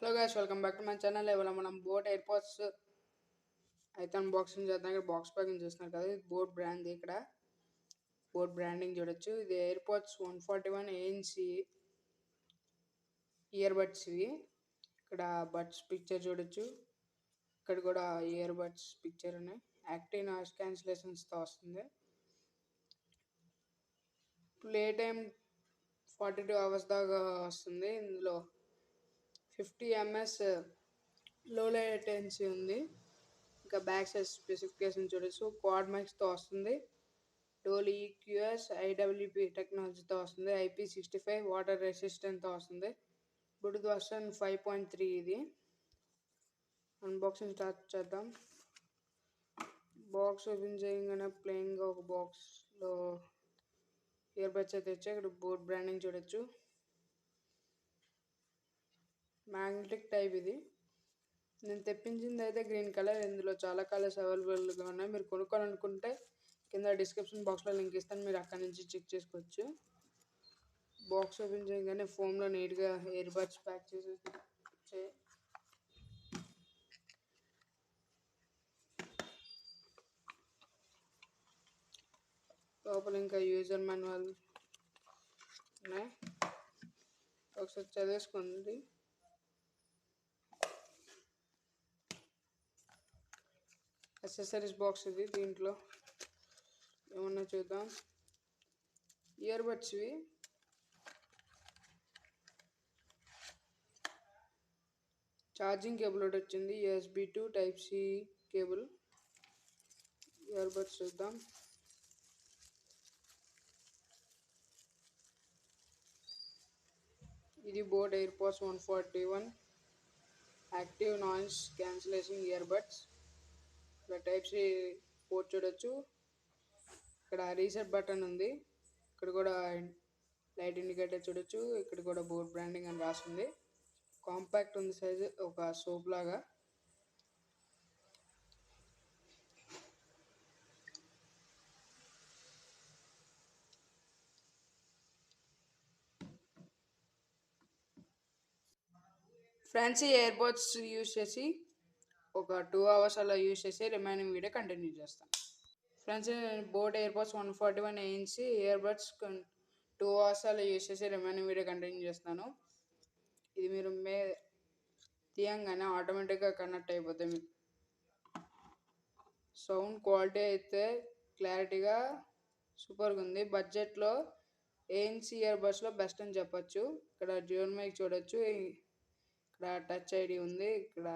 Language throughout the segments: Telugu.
Hello guys, welcome back to my channel. ఇవాళ మనం బోట్ ఎయిర్పోడ్స్ అయితే అన్బాక్సింగ్ చేద్దాం. ఇక్కడ బాక్స్ ప్యాకింగ్ చూస్తున్నారు కదా, ఇది బోట్ బ్రాండ్. ఇక్కడ బోట్ బ్రాండింగ్ చూడొచ్చు. ఇది ఎయిర్పోడ్స్ 141 ANC ఇయర్ బడ్స్. ఇవి ఇక్కడ బడ్స్ పిక్చర్ చూడొచ్చు. ఇక్కడ కూడా ఇయర్ బడ్స్ పిక్చర్ ఉన్నాయి. యాక్టివ్ నాయిస్ క్యాన్సిలేషన్స్తో వస్తుంది. ప్లే టైం 42 అవర్స్ దాకా వస్తుంది. ఇందులో 50 ms లో లేటెన్సీ ఉంది. ఇంకా బ్యాక్ సైడ్ స్పెసిఫికేషన్ చూడొచ్చు. క్వాడ్ మైక్స్తో వస్తుంది. డోల్ ఈక్యూఎస్ ఐడబ్ల్యూపీ టెక్నాలజీతో వస్తుంది. IP65 వాటర్ రెసిస్టెంట్తో వస్తుంది. Bluetooth version 5.3. ఇది అన్బాక్సింగ్ స్టార్ట్ చేద్దాం. బాక్స్ ఓపెన్ చేయగానే ప్లెయిన్గా ఒక బాక్స్లో ఇయర్ బడ్స్ అయితే వచ్చాయి. ఇక్కడ బోట్ బ్రాండింగ్ చూడొచ్చు. మ్యాగ్నెటిక్ టైప్ ఇది. నేను తెప్పించింది అయితే గ్రీన్ కలర్. ఇందులో చాలా కలర్స్ అవైలబుల్గా ఉన్నాయి. మీరు కొనుక్కోవాలనుకుంటే కింద డిస్క్రిప్షన్ బాక్స్లో లింక్ ఇస్తాను, మీరు అక్కడ నుంచి చెక్ చేసుకోవచ్చు. బాక్స్ ఓపెన్ చేయగానే ఫోమ్లో నీట్గా ఇయర్ బడ్స్ ప్యాక్ చేసి లోపల ఇంకా యూజర్ మాన్యువల్ ఉన్నాయి. ఒకసారి చదివేసుకోండి. అక్సెసరీస్ బాక్స్ ఇది. దీంట్లో ఏమన్నా చూద్దాం. ఇయర్ బడ్స్ ఇవి. ఛార్జింగ్ కేబుల్ ఒకటి వచ్చింది. USB to Type-C cable. Ear buds చూద్దాం. ఇది boat AirPods 141 active noise cancellation ear buds. ఇక్కడ Type-C పోర్ట్ చూడొచ్చు. ఇక్కడ రీసెట్ బటన్ ఉంది. ఇక్కడ కూడా లైట్ ఇండికేటర్ చూడొచ్చు. ఇక్కడ కూడా బోట్ బ్రాండింగ్ అని రాసింది. కాంపాక్ట్ ఉంది సైజు, ఒక సోప్ లాగా. ఫ్రెండ్స్, ఈ ఎయిర్పోడ్స్ యూజ్ చేసి ఒక 2 hours అలా యూజ్ చేసి రిమైనింగ్ వీడియో కంటిన్యూ చేస్తాను. Friends, boat AirPods 141 ANC ear buds 2 hours అలా యూజ్ చేసి రిమైనింగ్ వీడియో కంటిన్యూ చేస్తాను. ఇది మీరు తీయంగానే ఆటోమేటిక్గా కనెక్ట్ అయిపోతాయి. మీకు సౌండ్ క్వాలిటీ అయితే క్లారిటీగా సూపర్గా ఉంది. బడ్జెట్లో ANC ఇయర్ బడ్స్లో బెస్ట్ అని చెప్పొచ్చు. ఇక్కడ డ్యూయల్ మైక్ చూడొచ్చు. ఇక్కడ టచ్ ID ఉంది. ఇక్కడ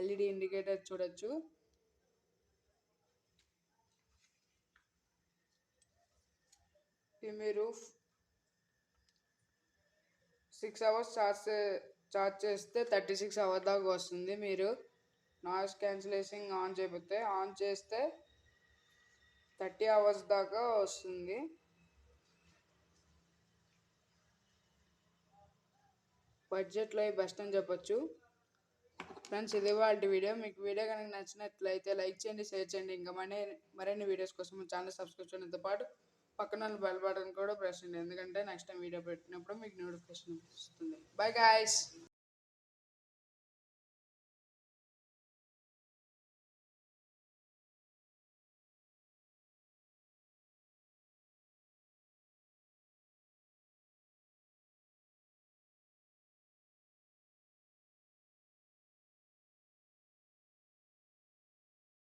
LED ఇండికేటర్ చూడొచ్చు. ఇది మీరు 6 hours ఛార్జ్ చేస్తే 36 hours దాకా వస్తుంది. మీరు నాయిస్ క్యాన్సిలేషన్ ఆన్ చేస్తే 30 hours దాకా వస్తుంది. బడ్జెట్లో బెస్ట్ అని చెప్పొచ్చు. ఫ్రెండ్స్, ఇది వాళ్ళ వీడియో. మీకు వీడియో కనుక నచ్చినట్లయితే లైక్ చేయండి, షేర్ చేయండి. ఇంకా మరిన్ని వీడియోస్ కోసం ఛానల్ సబ్స్క్రైబ్ చేయడంతో పాటు పక్కన బెల్ బటన్ కూడా ప్రెస్ చేయండి. ఎందుకంటే నెక్స్ట్ టైం వీడియో పెట్టినప్పుడు మీకు నోటిఫికేషన్ వస్తుంది. Bye guys.